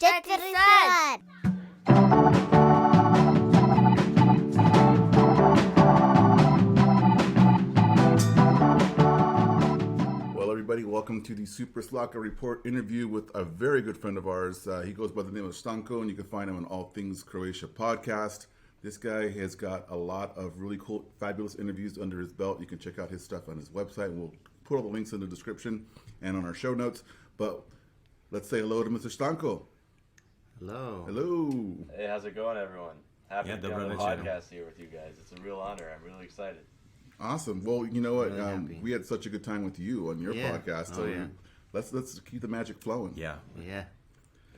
Prieteljie. Well, everybody, welcome to the Super Slaka Report interview with a very good friend of ours. He goes by the name of Stanko, and you can find him on All Things Croatia Podcast. This guy has got a lot of really cool, fabulous interviews under his belt. You can check out his stuff on his website, and we'll put all the links in the description and on our show notes. But let's say hello to Mr. Stanko. Hello. Hello. Hey, how's it going, everyone? Happy to be on the podcast here with you guys. It's a real honor. I'm really excited. Awesome. Well, you know what? Really we had such a good time with you on your podcast. So let's keep the magic flowing. Yeah.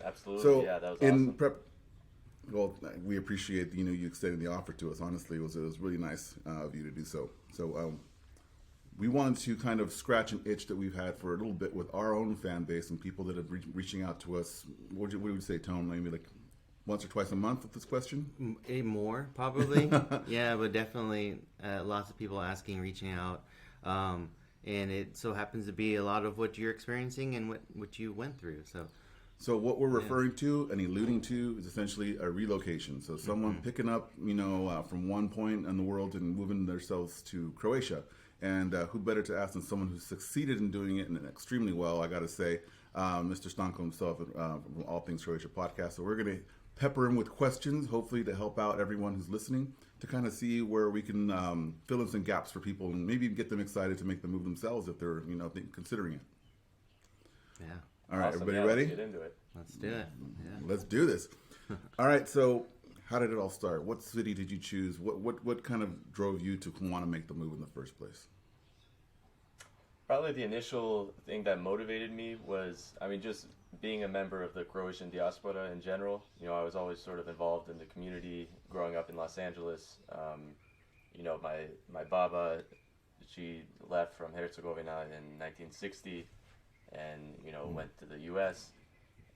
Absolutely. So yeah, that was in awesome. prep, well, we appreciate you extending the offer to us. Honestly, it was really nice of you to do so. So we wanted to kind of scratch an itch that we've had for a little bit with our own fan base and people that have reaching out to us. What would you say, Tone? Maybe like once or twice a month with this question? More, probably. Yeah, but definitely lots of people asking, reaching out. And it so happens to be a lot of what you're experiencing and what you went through. So what we're referring to and alluding to is essentially a relocation. So someone picking up, from one point in the world and moving themselves to Croatia. And who better to ask than someone who's succeeded in doing it and extremely well, I got to say, Mr. Stanko himself from All Things Croatia Podcast. So we're going to pepper him with questions, hopefully to help out everyone who's listening, to kind of see where we can fill in some gaps for people and maybe get them excited to make the move themselves if they're, considering it. Yeah. All right, Awesome. everybody ready? Let's get into it. Let's do it. Yeah. Let's do this. All right, so how did it all start? What city did you choose? What kind of drove you to want to make the move in the first place? Probably the initial thing that motivated me was, just being a member of the Croatian diaspora in general. I was always sort of involved in the community growing up in Los Angeles. My baba, she left from Herzegovina in 1960 and, went to the U.S.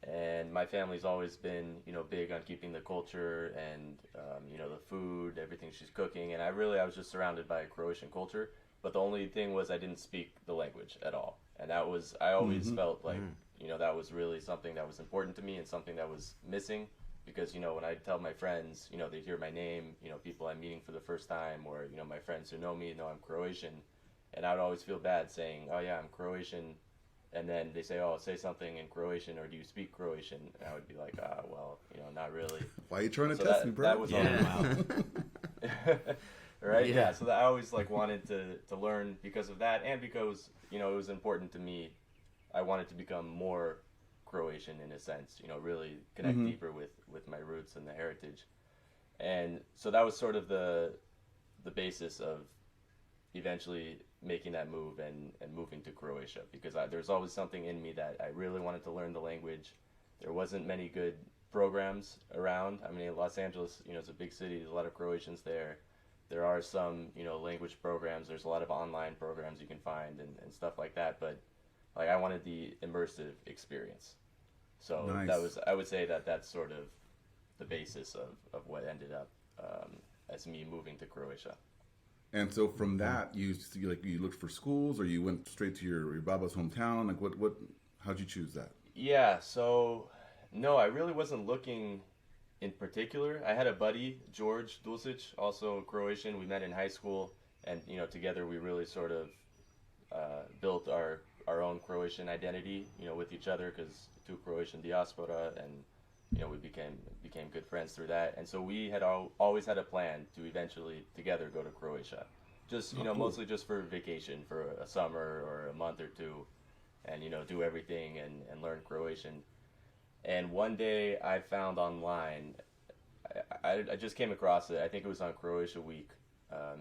And my family's always been, big on keeping the culture and, the food, everything she's cooking. And I was just surrounded by Croatian culture. But the only thing was I didn't speak the language at all. And I always felt like, that was really something that was important to me and something that was missing. Because, when I tell my friends, they hear my name, people I'm meeting for the first time, or, my friends who know me know I'm Croatian. And I would always feel bad saying, oh yeah, I'm Croatian. And then they say, oh, say something in Croatian, or do you speak Croatian? And I would be like, well, not really. Why are you trying to test me, bro? That was all. Right? Yeah. So I always wanted to learn because of that, and because, it was important to me. I wanted to become more Croatian in a sense, really connect deeper with my roots and the heritage. And so that was sort of the basis of eventually making that move and moving to Croatia, because there's always something in me that I really wanted to learn the language. There wasn't many good programs around. Los Angeles, it's a big city. There's a lot of Croatians there. There are some, language programs. There's a lot of online programs you can find and stuff like that. But I wanted the immersive experience. So nice. I would say that's sort of the basis of what ended up as me moving to Croatia. And so from that, you looked for schools, or you went straight to your baba's hometown? How'd you choose that? Yeah, so no, I really wasn't looking in particular. I had a buddy, George Dulcic, also Croatian. We met in high school, and together we really sort of built our own Croatian identity, with each other, because two Croatian diaspora, and we became good friends through that. And so we had always had a plan to eventually together go to Croatia, just cool. Mostly just for vacation, for a summer or a month or two, and do everything and learn Croatian. And one day I found online, I just came across it. I think it was on Croatia Week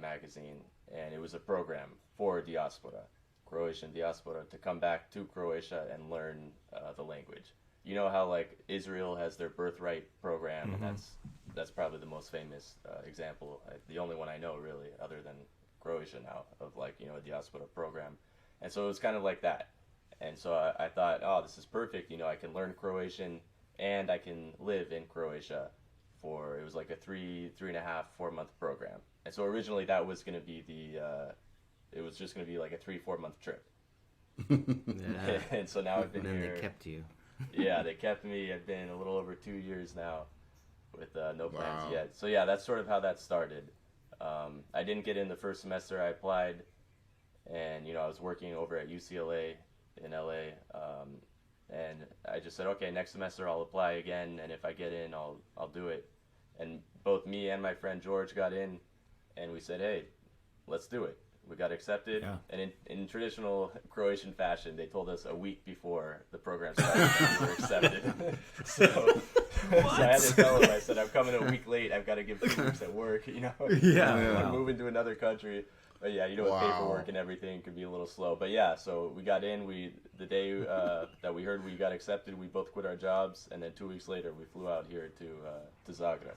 magazine, and it was a program for diaspora, Croatian diaspora, to come back to Croatia and learn the language. You know how Israel has their birthright program, and that's probably the most famous example, the only one I know really, other than Croatia now, of a diaspora program. And so it was kind of like that. And so I thought, oh, this is perfect. I can learn Croatian and I can live in Croatia it was like a 3.5, 4-month program. And so originally that was going to be it was just going to be like a 3-4 month trip. Yeah. And so now I've been and then here. they kept you. Yeah, they kept me. I've been a little over 2 years now with no plans Wow. yet. So yeah, that's sort of how that started. I didn't get in the first semester. I applied, and I was working over at UCLA in LA, and I just said, okay, next semester I'll apply again, and if I get in, I'll do it. And both me and my friend George got in, and we said, hey, let's do it. We got accepted, and in traditional Croatian fashion, they told us a week before the program started that we were accepted. so I had to tell them, I said, I'm coming a week late. I've got to give 2 weeks at work, Yeah. I'm moving to another country. But yeah, with paperwork and everything could be a little slow. But yeah, so we got in. The day that we heard we got accepted, we both quit our jobs, and then 2 weeks later, we flew out here to Zagreb.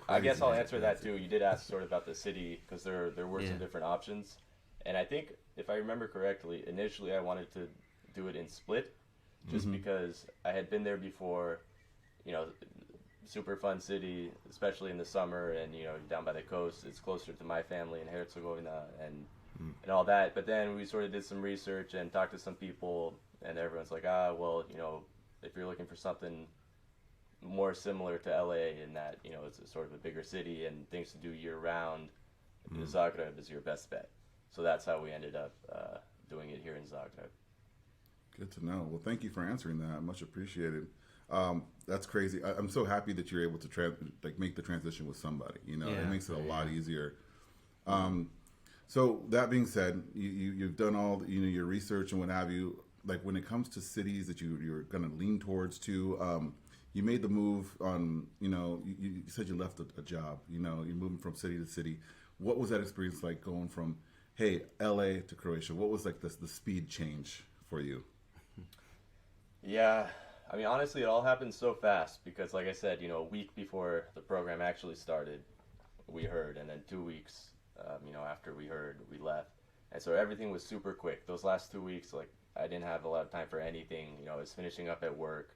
I guess I'll answer that too. You did ask sort of about the city, because there were some different options, and I think if I remember correctly, initially I wanted to do it in Split, just because I had been there before. Super fun city, especially in the summer, and down by the coast. It's closer to my family in Herzegovina and all that. But then we sort of did some research and talked to some people, and everyone's like, well, if you're looking for something more similar to LA in that it's a sort of a bigger city and things to do year round, Zagreb is your best bet. So that's how we ended up doing it here in Zagreb. Good to know. Well, thank you for answering that. Much appreciated. That's crazy. I'm so happy that you're able to make the transition with somebody. It makes it a lot easier. So that being said, you've done all your research and what have you. Like when it comes to cities that you're going to lean towards too. You made the move on, you said you left a job, you're moving from city to city. What was that experience like going from, hey, LA to Croatia? What was like the speed change for you? Yeah, I mean, honestly, it all happened so fast because, like I said, a week before the program actually started, we heard, and then 2 weeks, after we heard, we left. And so everything was super quick. Those last 2 weeks, like, I didn't have a lot of time for anything. I was finishing up at work.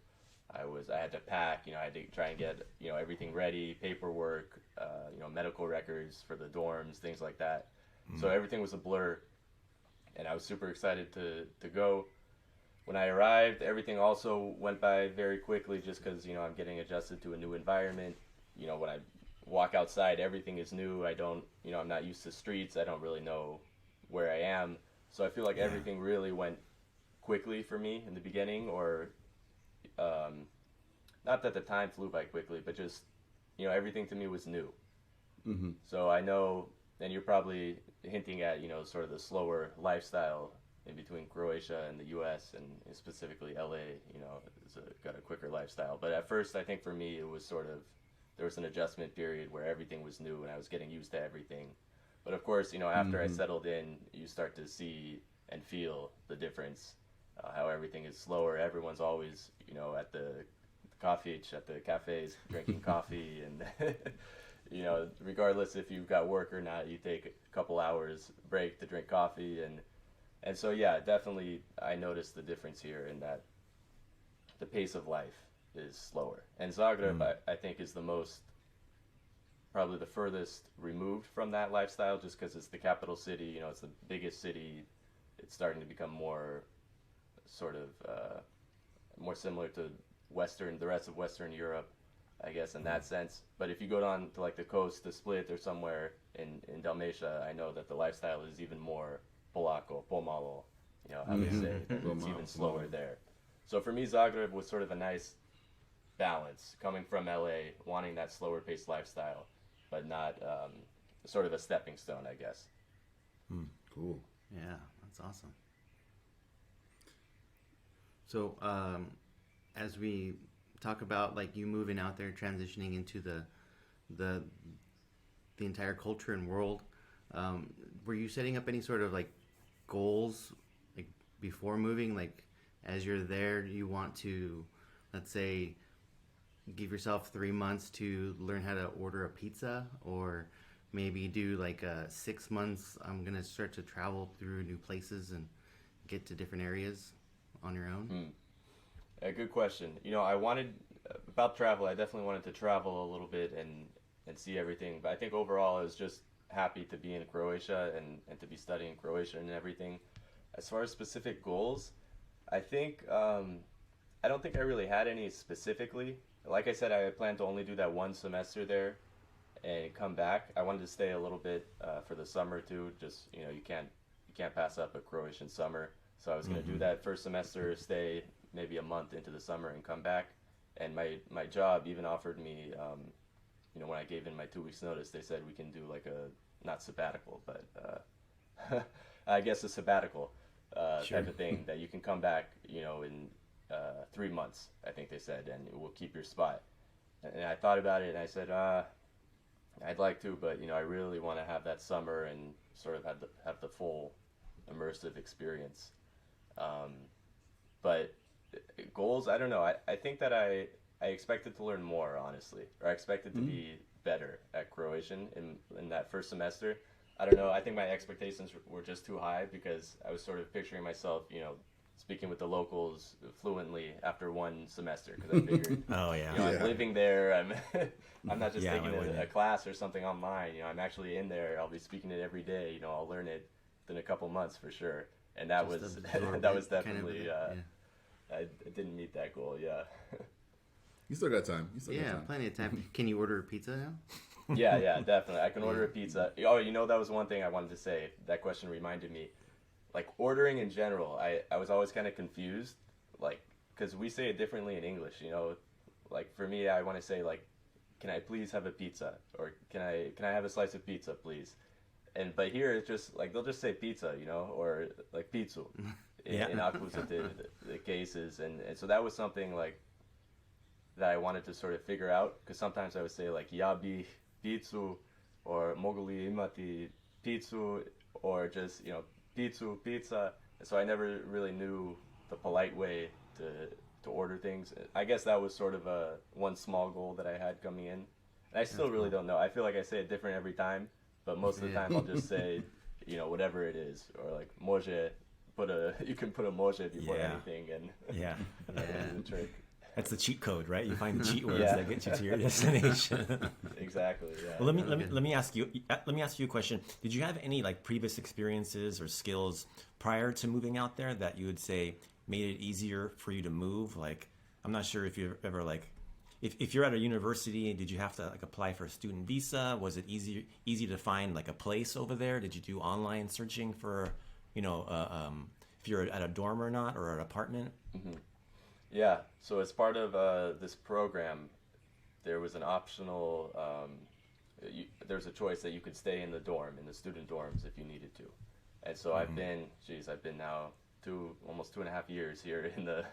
I had to pack, I had to try and get, everything ready, paperwork, medical records for the dorms, things like that. So everything was a blur, and I was super excited to go. When I arrived, everything also went by very quickly just because, I'm getting adjusted to a new environment. When I walk outside, everything is new. I'm not used to streets. I don't really know where I am. So I feel like everything really went quickly for me in the beginning, or not that the time flew by quickly, but just, everything to me was new. Mm-hmm. So I know, and you're probably hinting at, sort of the slower lifestyle in between Croatia and the U.S. and specifically LA, it's got a quicker lifestyle. But at first, I think for me, it was sort of, there was an adjustment period where everything was new and I was getting used to everything. But of course, after I settled in, you start to see and feel the difference, how everything is slower. Everyone's always, at the coffee, at the cafes, drinking coffee, and regardless if you've got work or not, you take a couple hours break to drink coffee, and so yeah, definitely I noticed the difference here in that the pace of life is slower. And Zagreb, I think, is probably the furthest removed from that lifestyle, just because it's the capital city. It's the biggest city. It's starting to become more sort of more similar to the rest of Western Europe, I guess, in that sense. But if you go down to like the coast, to Split or somewhere in Dalmatia, I know that the lifestyle is even more polako, pomalo, how they say. It's even slower there. So for me, Zagreb was sort of a nice balance, coming from LA, wanting that slower paced lifestyle, but not sort of a stepping stone, I guess. Cool. Yeah, that's awesome. So, as we talk about like you moving out there, transitioning into the entire culture and world, were you setting up any sort of like goals like before moving? Like as you're there, you want to, let's say, give yourself 3 months to learn how to order a pizza, or maybe do like 6 months. I'm gonna start to travel through new places and get to different areas on your own. A good question. About travel, I definitely wanted to travel a little bit and see everything. But I think overall I was just happy to be in Croatia and to be studying Croatian and everything. As far as specific goals, I think I don't think I really had any specifically. Like I said, I planned to only do that one semester there and come back. I wanted to stay a little bit for the summer too. Just, you know, you can't pass up a Croatian summer. So I was going to do that first semester, stay maybe a month into the summer and come back. And my job even offered me, you know, when I gave in my 2 weeks notice, they said we can do like not sabbatical, but I guess a sabbatical type of thing that you can come back, you know, in 3 months, I think they said, and we'll keep your spot. And I thought about it and I said, I'd like to, but, you know, I really want to have that summer and sort of have the full immersive experience. But goals, I don't know. I think that I expected to learn more, honestly, or I expected to be better at Croatian in that first semester. I don't know. I think my expectations were just too high because I was sort of picturing myself, you know, speaking with the locals fluently after one semester because I figured, you know, I'm living there. I'm not just taking a class or something online. You know, I'm actually in there. I'll be speaking it every day. You know, I'll learn it in a couple months for sure. And that was definitely I didn't meet that goal. Yeah. You still got time. Plenty of time. Can you order a pizza now? Yeah, definitely. I can order a pizza. Oh, you know, that was one thing I wanted to say. That question reminded me. Like, ordering in general, I was always kind of confused, like, because we say it differently in English, you know? Like, for me, I want to say, like, can I please have a pizza? Or can I have a slice of pizza, please? But here, it's just, like, they'll just say pizza, you know? Or, like, pizza in accusative the cases. And so that was something, like, that I wanted to sort of figure out, because sometimes I would say, like, ja bi pizzu, or mogu li imati pizzu, or just, you know, pizza. So I never really knew the polite way to order things. I guess that was sort of one small goal that I had coming in. And I still really don't know. I feel like I say it different every time, but most of the time I'll just say, you know, whatever it is, or like može, you can put a može before anything, and that's the trick. That's the cheat code, right? You find the cheat words that get you to your destination. Exactly. Yeah. Well, let me ask you a question. Did you have any like previous experiences or skills prior to moving out there that you would say made it easier for you to move? Like, I'm not sure if you've ever like, if you're at a university, did you have to like apply for a student visa? Was it easy to find like a place over there? Did you do online searching for, you know, if you're at a dorm or not, or an apartment? Mm-hmm. Yeah, so as part of this program, there was an optional, there's a choice that you could stay in the dorm, in the student dorms if you needed to. And so I've been now almost 2.5 years here in the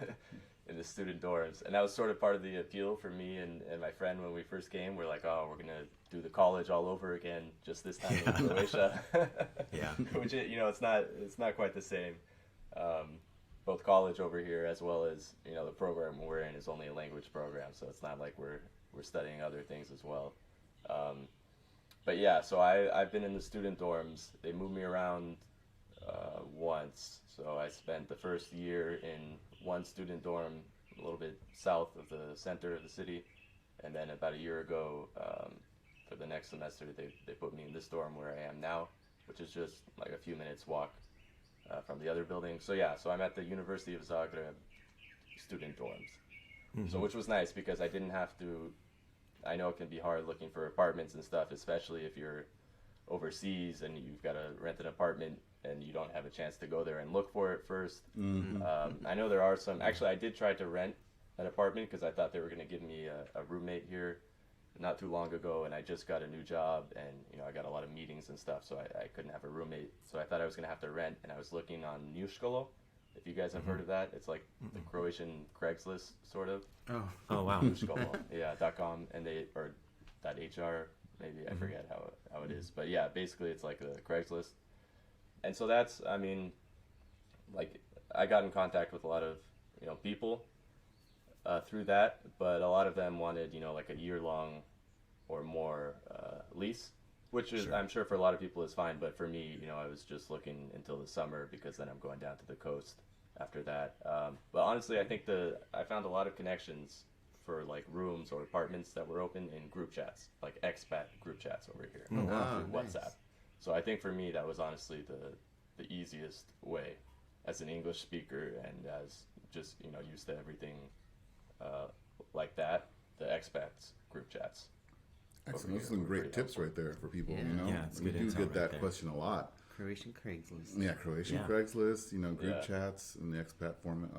in the student dorms. And that was sort of part of the appeal for me and my friend when we first came. We're like, oh, we're going to do the college all over again, just this time in Croatia. Which, you know, it's not quite the same. Both college over here as well as, you know, the program we're in is only a language program, so it's not like we're studying other things as well. But yeah, so I've been in the student dorms. They moved me around once, so I spent the first year in one student dorm a little bit south of the center of the city, and then about a year ago, for the next semester, they put me in this dorm where I am now, which is just like a few minutes walk from the other building. So yeah, so I'm at the University of Zagreb student dorms. Mm-hmm. So which was nice because I didn't have to, I know it can be hard looking for apartments and stuff, especially if you're overseas and you've got to rent an apartment and you don't have a chance to go there and look for it first. Mm-hmm. I know there are some, actually I did try to rent an apartment because I thought they were going to give me a roommate here not too long ago, and I just got a new job, and you know I got a lot of meetings and stuff, so I couldn't have a roommate. So I thought I was gonna have to rent, and I was looking on Newskolo, if you guys have heard of that. It's like the Croatian Craigslist, sort of. Oh wow. Newskolo, yeah, .com and or .hr, maybe I forget how it is, but yeah, basically it's like a Craigslist, and so that's, I mean, like I got in contact with a lot of people. Through that, but a lot of them wanted, like a year-long or more lease, which is, I'm sure for a lot of people is fine, but for me, I was just looking until the summer because then I'm going down to the coast after that. But honestly, I think I found a lot of connections for like rooms or apartments that were open in group chats, like expat group chats over here through WhatsApp. Nice. So I think for me, that was honestly the easiest way as an English speaker and as just, used to everything like that, the expats group chats. Excellent. Those are some great tips right there for people. Yeah. You know, Yeah, it's we good do intel get right that there. question a lot. Croatian Craigslist. Yeah, Croatian Yeah. Craigslist. You know, group Yeah. chats and the expat format.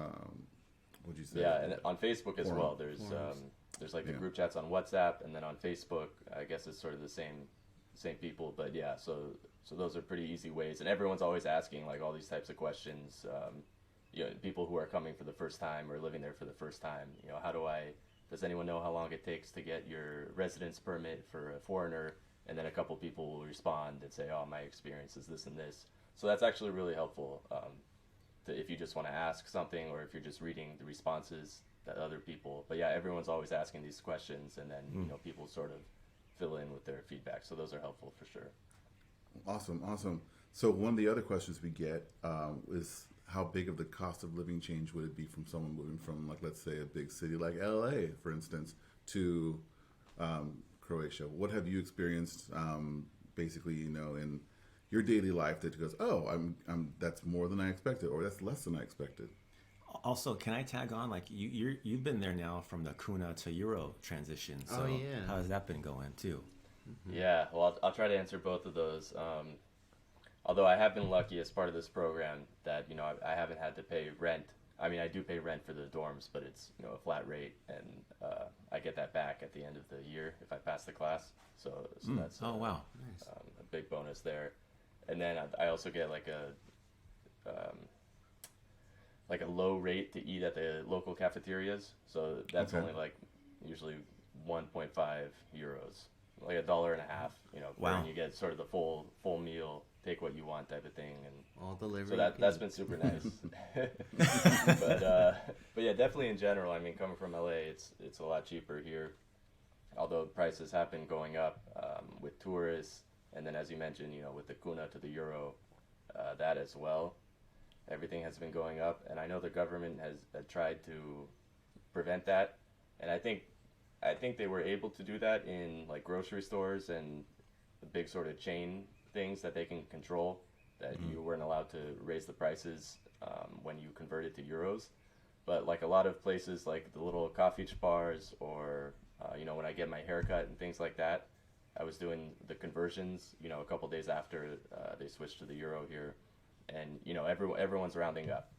What'd you say? Yeah, and on Facebook as Forum. well. Forums. There's like the Yeah. group chats on WhatsApp, and then on Facebook, I guess it's sort of the same people. But yeah, so those are pretty easy ways, and everyone's always asking like all these types of questions. You know, people who are coming for the first time or living there for the first time. You know, does anyone know how long it takes to get your residence permit for a foreigner? And then a couple people will respond and say, oh, my experience is this and this. So that's actually really helpful if you just want to ask something, or if you're just reading the responses that other people. But yeah, everyone's always asking these questions, and then you know, people sort of fill in with their feedback. So those are helpful for sure. Awesome. So one of the other questions we get is how big of the cost of living change would it be from someone moving from, like, let's say a big city like LA, for instance, to Croatia? What have you experienced, basically, you know, in your daily life that goes, oh, I'm that's more than I expected, or that's less than I expected? Also, can I tag on? Like you've been there now from the kuna to euro transition. So Oh, yeah. how has that been going too? Yeah, well, I'll try to answer both of those. Although I have been lucky as part of this program that, you know, I haven't had to pay rent. I mean, I do pay rent for the dorms, but it's, you know, a flat rate, and I get that back at the end of the year if I pass the class. So that's Wow. a big bonus there. And then I also get like a low rate to eat at the local cafeterias. So that's Okay. only like usually 1.5 euros, like $1.50. You know, Wow. and you get sort of the full meal, take what you want type of thing, and All delivery. so that's been super nice. but yeah, definitely in general. I mean, coming from LA, it's a lot cheaper here. Although prices have been going up with tourists, and then as you mentioned, you know, with the kuna to the euro, that as well. Everything has been going up, and I know the government has tried to prevent that, and I think they were able to do that in like grocery stores and the big sort of chain things that they can control, that you weren't allowed to raise the prices when you convert it to euros. But like a lot of places, like the little coffee bars, or you know, when I get my haircut and things like that, I was doing the conversions, you know, a couple days after they switched to the euro here, and you know, everyone's rounding up,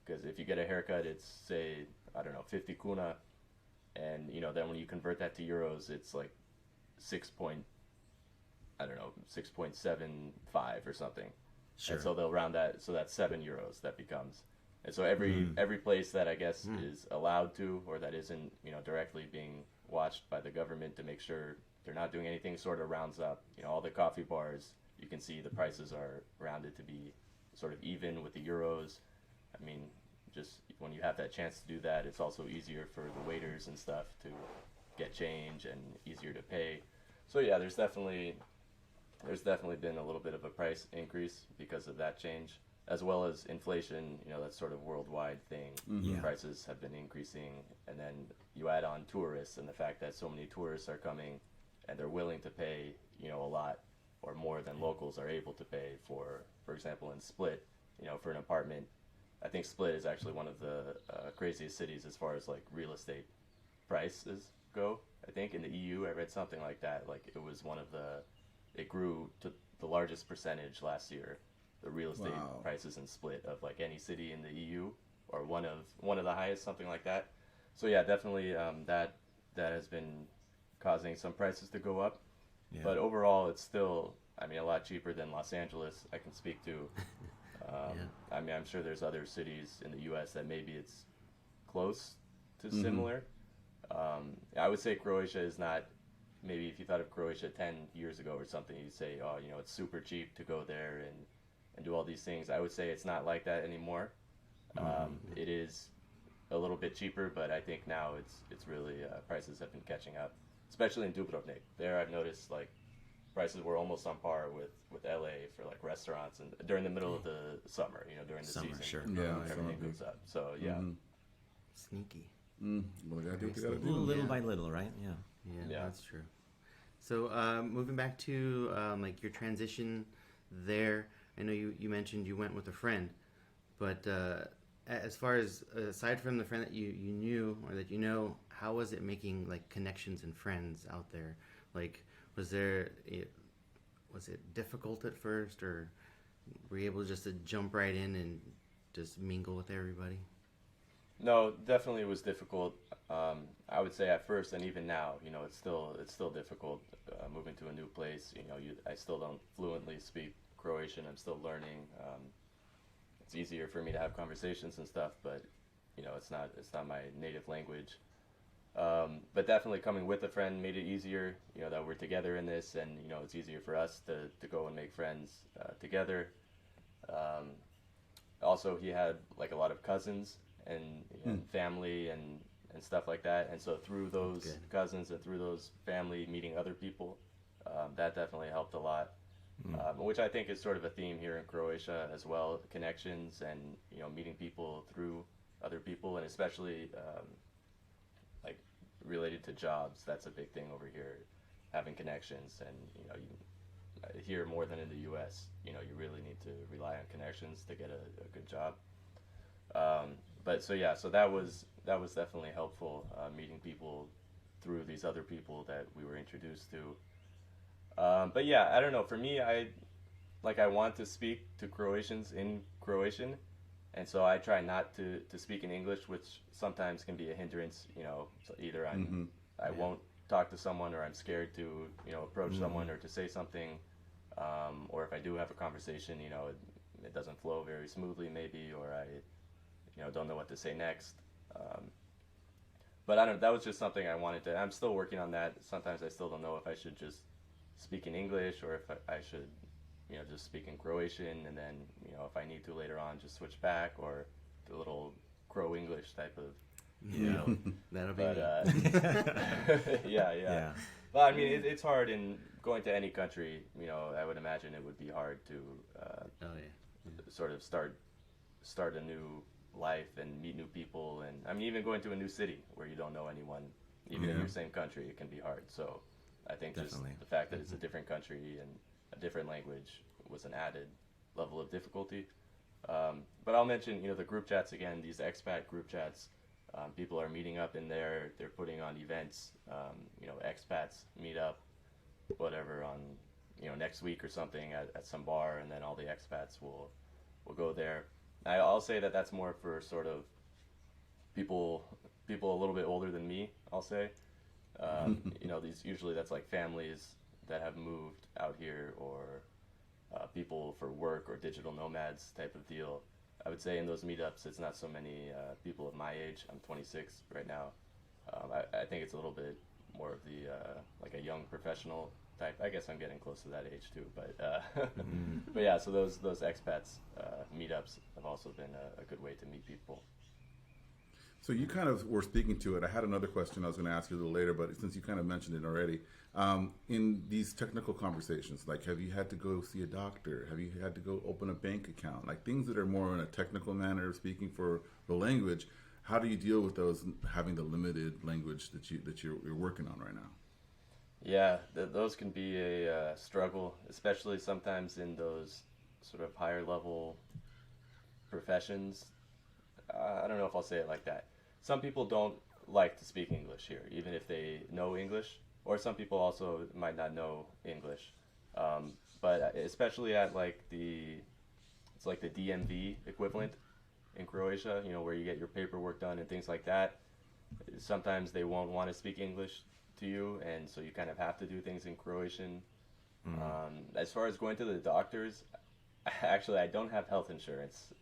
because if you get a haircut, it's, say, I don't know, 50 kuna, and you know, then when you convert that to euros, it's like 6.75 or something. Sure. And so they'll round that, so that's 7 euros that becomes. And so every place that I guess is allowed to, or that isn't, you know, directly being watched by the government to make sure they're not doing anything, sort of rounds up. You know, all the coffee bars, you can see the prices are rounded to be sort of even with the euros. I mean, just when you have that chance to do that, it's also easier for the waiters and stuff to get change, and easier to pay. So yeah, there's definitely been a little bit of a price increase because of that change, as well as inflation. You know, that's sort of worldwide thing. Yeah. Prices have been increasing, and then you add on tourists and the fact that so many tourists are coming, and they're willing to pay, you know, a lot or more than locals are able to pay for example, in Split, you know, for an apartment. I think Split is actually one of the craziest cities as far as like real estate prices go. I think in the EU, I read something like that. Like it grew to the largest percentage last year, the real estate Wow. prices in Split of like any city in the EU, or one of the highest, something like that. So yeah, definitely that has been causing some prices to go up. Yeah. But overall, it's still, I mean, a lot cheaper than Los Angeles, I can speak to. I mean, I'm sure there's other cities in the U.S. that maybe it's close to similar. I would say Croatia is not, maybe if you thought of Croatia 10 years ago or something, you'd say, oh, you know, it's super cheap to go there and do all these things. I would say it's not like that anymore. It is a little bit cheaper, but I think now it's really, prices have been catching up, especially in Dubrovnik. There I've noticed, like, prices were almost on par with LA for like restaurants, and during the middle of the summer, you know, during the Summer, season, sure. Yeah, everything summer. goes up. So yeah, Sneaky. Well, they gotta do what they gotta do. Little Yeah. by little, right? Yeah. Yeah, Yeah. that's true. So moving back to like your transition there, I know you mentioned you went with a friend, but as far as aside from the friend that you knew or that you know, how was it making like connections and friends out there? Like, was it difficult at first, or were you able just to jump right in and just mingle with everybody? No, definitely it was difficult. I would say at first, and even now, it's still difficult moving to a new place. I still don't fluently speak Croatian. I'm still learning. It's easier for me to have conversations and stuff, but it's not my native language. But definitely coming with a friend made it easier. That we're together in this, and it's easier for us to go and make friends together. Also, he had like a lot of cousins and family and stuff like that, and so through those cousins and through those family, meeting other people, that definitely helped a lot. Which I think is sort of a theme here in Croatia as well, connections and meeting people through other people, and especially like related to jobs. That's a big thing over here, having connections. And here more than in the U.S., you really need to rely on connections to get a good job. So that was definitely helpful, meeting people through these other people that we were introduced to. But yeah, I don't know. For me, I want to speak to Croatians in Croatian, and so I try not to speak in English, which sometimes can be a hindrance. So either I won't talk to someone, or I'm scared to approach someone or to say something, or if I do have a conversation, it doesn't flow very smoothly maybe, or I don't know what to say next. But I don't. That was just something I wanted to. I'm still working on that. Sometimes I still don't know if I should just speak in English, or if I should, just speak in Croatian, and then, if I need to later on, just switch back, or do a little Crow English type of, That'll be yeah. Well, I mean, it's hard in going to any country. I would imagine it would be hard to sort of start a new life and meet new people, and I mean, even going to a new city where you don't know anyone, even in your same country, it can be hard. So I think Definitely. just the fact that it's a different country and a different language was an added level of difficulty. But I'll mention, the group chats again, these expat group chats. People are meeting up in there. They're putting on events, expats meet up, whatever, on, next week or something at some bar, and then all the expats will go there. I'll say that that's more for sort of people a little bit older than me, I'll say. That's like families that have moved out here, or people for work, or digital nomads type of deal. I would say in those meetups, it's not so many people of my age. I'm 26 right now. I think it's a little bit more of the like a young professional type. I guess I'm getting close to that age too. But but yeah, so those expats meetups have also been a good way to meet people. So you kind of were speaking to it. I had another question I was going to ask you a little later, but since you kind of mentioned it already, in these technical conversations, like, have you had to go see a doctor? Have you had to go open a bank account? Like, things that are more in a technical manner of speaking for the language. How do you deal with those, having the limited language that you're working on right now? Yeah, those can be a struggle, especially sometimes in those sort of higher level professions. I don't know if I'll say it like that. Some people don't like to speak English here, even if they know English, or some people also might not know English. But especially at it's like the DMV equivalent in Croatia, where you get your paperwork done and things like that. Sometimes they won't want to speak English to you, and so you kind of have to do things in Croatian. As far as going to the doctors, actually, I don't have health insurance.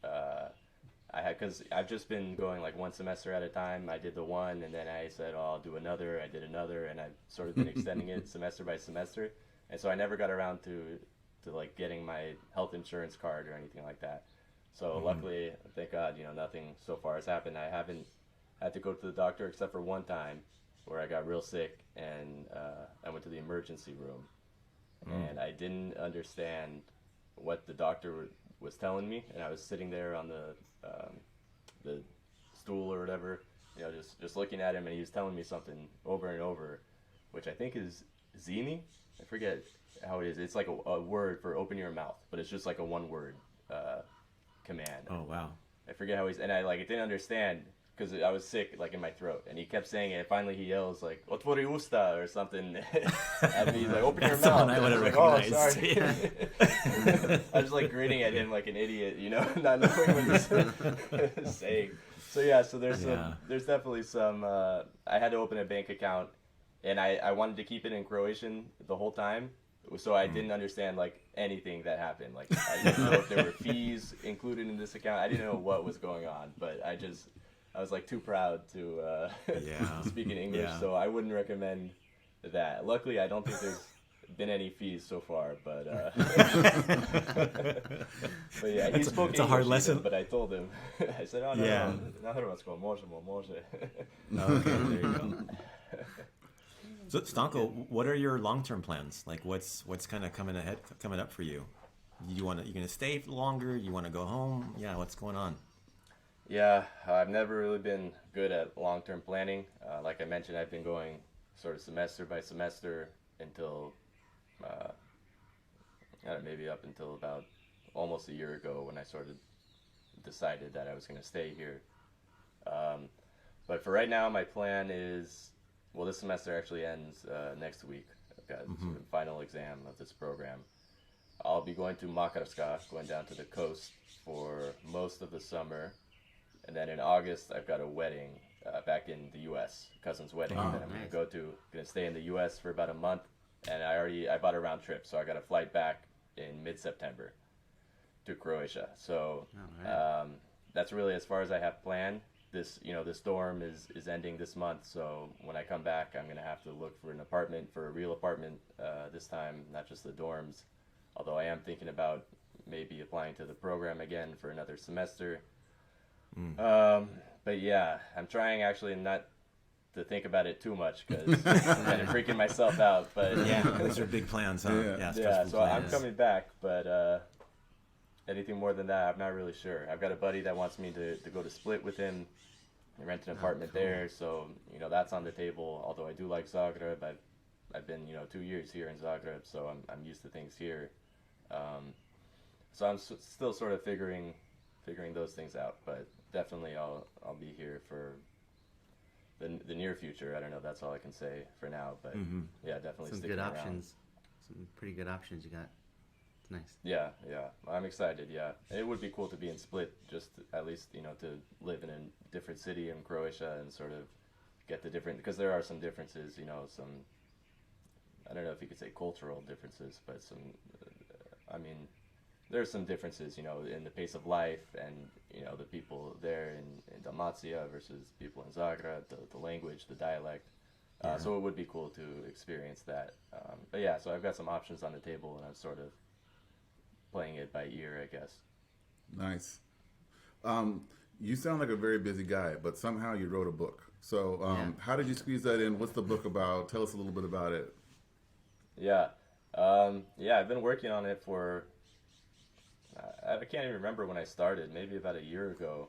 Because I've just been going like one semester at a time. I did the one, and then I said, I'll do another. I did another, and I've sort of been extending it semester by semester. And so I never got around to like getting my health insurance card or anything like that. So luckily, thank God, nothing so far has happened. I haven't had to go to the doctor except for one time where I got real sick, and I went to the emergency room, and I didn't understand what the doctor was telling me, and I was sitting there on the stool or whatever, just looking at him, and he was telling me something over and over, which I think is zini. I forget how it is. It's like a word for open your mouth, but it's just like a one word command. Oh, wow. I forget how and I didn't understand because I was sick like in my throat, and he kept saying it. And finally, he yells like "Otvori usta" or something at me. He's like, "Open your That's the mouth." one I would have was like, "Oh, recognized. sorry." I was like grinning at him like an idiot, not knowing what he's saying. So yeah, there's definitely some. I had to open a bank account, and I wanted to keep it in Croatian the whole time. So I didn't understand like anything that happened. Like I didn't know if there were fees included in this account. I didn't know what was going on, but I was like too proud to speak in English. Yeah. So I wouldn't recommend that. Luckily, I don't think there's been any fees so far, but but yeah, he spoke it's a English hard even, lesson. but I told him, I said, "Oh no, Yeah. na Hrvatsko možemo, može." Okay, there you go. So Stanko, what are your long-term plans? Like, what's kind of coming up for you? You gonna stay longer? You want to go home? Yeah, what's going on? Yeah, I've never really been good at long-term planning. Like I mentioned, I've been going sort of semester by semester until, maybe up until about almost a year ago when I sort of decided that I was going to stay here. But for right now, my plan is, well, this semester actually ends next week. I've got sort of final exam of this program. I'll be going to Makarska, going down to the coast for most of the summer. And then in August, I've got a wedding back in the U.S., cousin's wedding that I'm going to go to. Going to stay in the U.S. for about a month. And I bought a round trip, so I got a flight back in mid-September to Croatia. So that's really as far as I have planned. This dorm is ending this month, so when I come back, I'm going to have to look for an apartment, for a real apartment this time, not just the dorms. Although I am thinking about maybe applying to the program again for another semester. But yeah, I'm trying actually not to think about it too much because I'm kind of freaking myself out. But Yeah, those are big plans, huh? Yeah. Stressful so plans. I'm coming back, but anything more than that, I'm not really sure. I've got a buddy that wants me to go to Split with him and rent an apartment there, so that's on the table. Although I do like Zagreb, I've been 2 years here in Zagreb, so I'm used to things here. So I'm still sort of figuring those things out, but definitely I'll be here for the near future. I don't know. That's all I can say for now, but yeah, definitely Some sticking good around. options. Some pretty good options you got. It's nice. Yeah, I'm excited. Yeah, it would be cool to be in Split, just at least to live in a different city in Croatia and sort of get the different, because there are some differences. Some, I don't know if you could say cultural differences, but some, I mean, there's some differences, in the pace of life and the people there in Dalmatia versus people in Zagreb, the language, the dialect. So it would be cool to experience that. But yeah, so I've got some options on the table, and I'm sort of playing it by ear, I guess. Nice. You sound like a very busy guy, but somehow you wrote a book. So how did you squeeze that in? What's the book about? Tell us a little bit about it. Yeah. I've been working on it for, I can't even remember when I started, maybe about a year ago,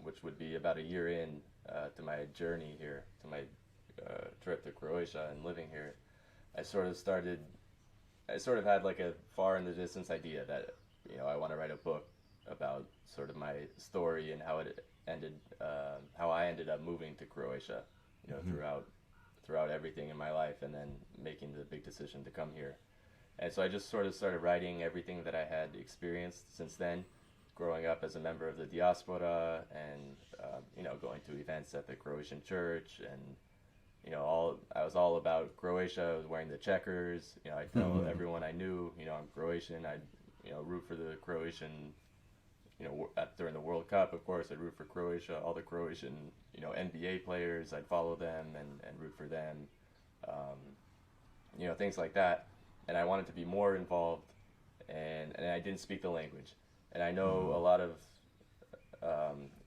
which would be about a year in to my journey here, to my trip to Croatia and living here. I sort of had like a far in the distance idea that, I want to write a book about sort of my story and how it ended, how I ended up moving to Croatia, throughout everything in my life, and then making the big decision to come here. And so I just sort of started writing everything that I had experienced since then, growing up as a member of the diaspora and, going to events at the Croatian church and, I was all about Croatia. I was wearing the checkers. I tell everyone I knew, I'm Croatian. I'd, root for the Croatian, during the World Cup, of course, I'd root for Croatia. All the Croatian, NBA players, I'd follow them and root for them. Things like that. And I wanted to be more involved, and I didn't speak the language. And I know a lot of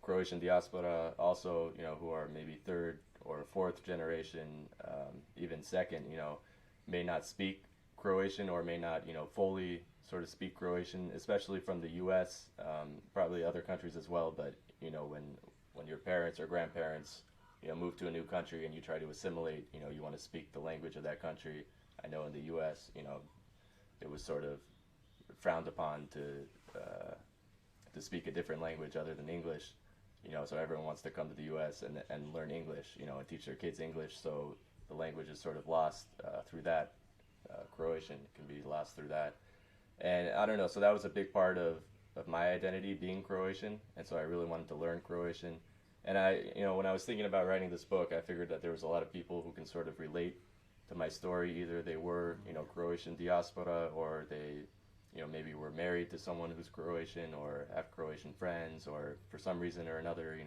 Croatian diaspora also, who are maybe third or fourth generation, even second, may not speak Croatian or may not, fully sort of speak Croatian, especially from the U.S., probably other countries as well. But, when your parents or grandparents, move to a new country and you try to assimilate, you want to speak the language of that country. I know in the U.S., it was sort of frowned upon to to speak a different language other than English. So everyone wants to come to the U.S. and learn English, and teach their kids English. So the language is sort of lost through that. Croatian can be lost through that. And I don't know, so that was a big part of my identity, being Croatian. And so I really wanted to learn Croatian. And when I was thinking about writing this book, I figured that there was a lot of people who can sort of relate to my story. Either they were, Croatian diaspora, or they, maybe were married to someone who's Croatian, or have Croatian friends, or for some reason or another,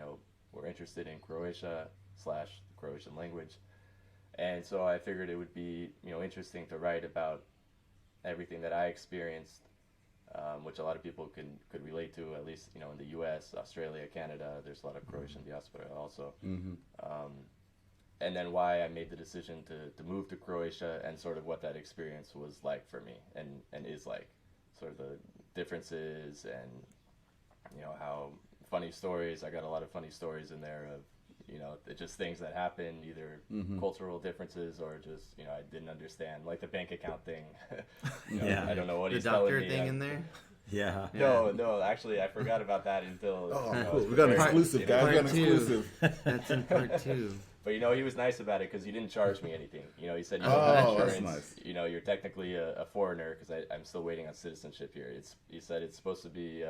were interested in Croatia / the Croatian language. And so I figured it would be, interesting to write about everything that I experienced, which a lot of people could relate to, at least, in the U.S., Australia, Canada. There's a lot of Croatian diaspora also. Mm-hmm. And then why I made the decision to move to Croatia, and sort of what that experience was like for me, and is like, sort of the differences, and, how funny stories. I got a lot of funny stories in there of, just things that happen, either cultural differences or just, I didn't understand, like the bank account thing. I don't know what he's telling me. The doctor thing in there? Yeah. No, actually, I forgot about that until... Cool. We got an exclusive, guys. We got an exclusive. That's in part 2. But, he was nice about it because he didn't charge me anything. He said, you Oh, have that's insurance. nice. You're technically a foreigner, because I'm still waiting on citizenship here. He said it's supposed to be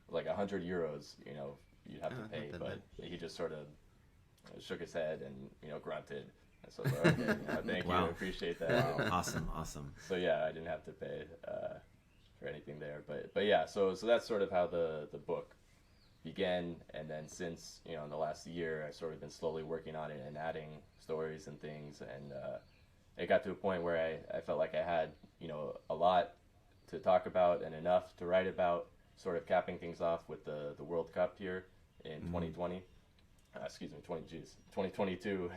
like 100 euros, you'd have to pay. But he just sort of shook his head and, grunted. And so, okay, thank you, I appreciate that. Wow. Awesome. So, yeah, I didn't have to pay for anything there. But yeah, so that's sort of how the book began. And then since, in the last year, I've sort of been slowly working on it and adding stories and things. And it got to a point where I felt like I had, a lot to talk about and enough to write about, sort of capping things off with the World Cup here in 2020. 2022,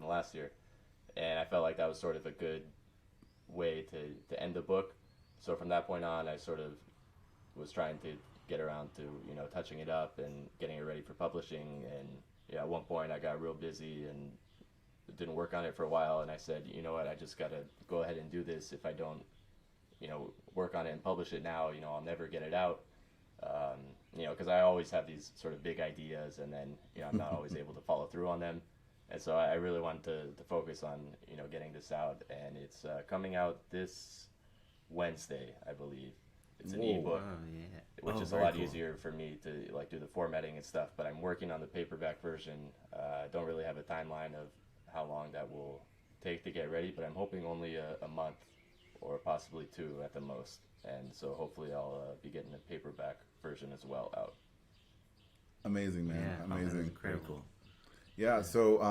last year. And I felt like that was sort of a good way to end the book. So from that point on, I sort of was trying to get around to, touching it up and getting it ready for publishing. And at one point I got real busy and didn't work on it for a while. And I said, you know what, I just got to go ahead and do this. If I don't, work on it and publish it now, I'll never get it out. Because I always have these sort of big ideas, and then, I'm not always able to follow through on them. And so I really wanted to focus on, getting this out. And it's coming out this Wednesday, I believe. It's an ebook, which is a lot easier for me to, do the formatting and stuff. But I'm working on the paperback version. I don't really have a timeline of how long that will take to get ready, but I'm hoping only a month or possibly 2 at the most. And so hopefully I'll be getting a paperback version as well out. Amazing, man. Yeah, Amazing. Very cool. Yeah, so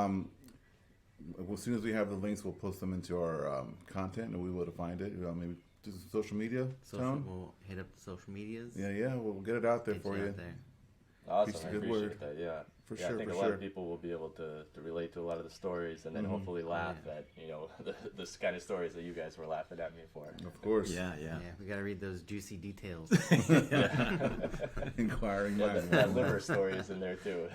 as soon as we have the links, we'll post them into our content, and we'll be able to find it. Maybe do some social media, Tone? We'll hit up the social medias. Yeah, we'll get it out there for you. Out there. Awesome, Preach I the good appreciate word. that, yeah. For I sure, think for a lot sure. of people will be able to relate to a lot of the stories, and then hopefully laugh at, the kind of stories that you guys were laughing at me for. Of course. Yeah. We got to read those juicy details. Inquiring Yeah, minds. that liver story is in there too.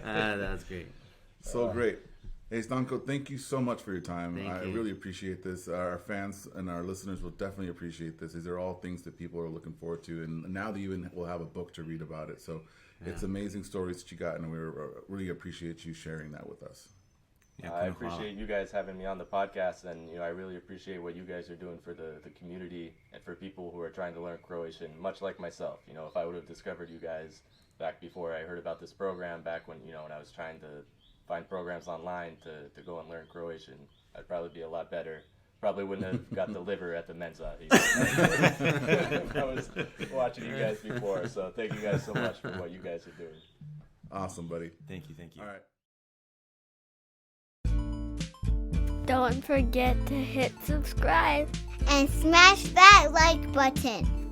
That's great. So great. Hey, Stanko, thank you so much for your time. Thank I you. really appreciate this. Our fans and our listeners will definitely appreciate this. These are all things that people are looking forward to. And now that you even will have a book to read about it. So it's amazing stories that you got, and we really appreciate you sharing that with us. Yeah, I appreciate you guys having me on the podcast, and I really appreciate what you guys are doing for the community and for people who are trying to learn Croatian, much like myself. If I would have discovered you guys back before I heard about this program, back when when I was trying to find programs online to go and learn Croatian, I'd probably be a lot better. Probably wouldn't have got the liver at the Mensa. I was watching you guys before, so thank you guys so much for what you guys are doing. Awesome, buddy. Thank you. All right. Don't forget to hit subscribe and smash that like button.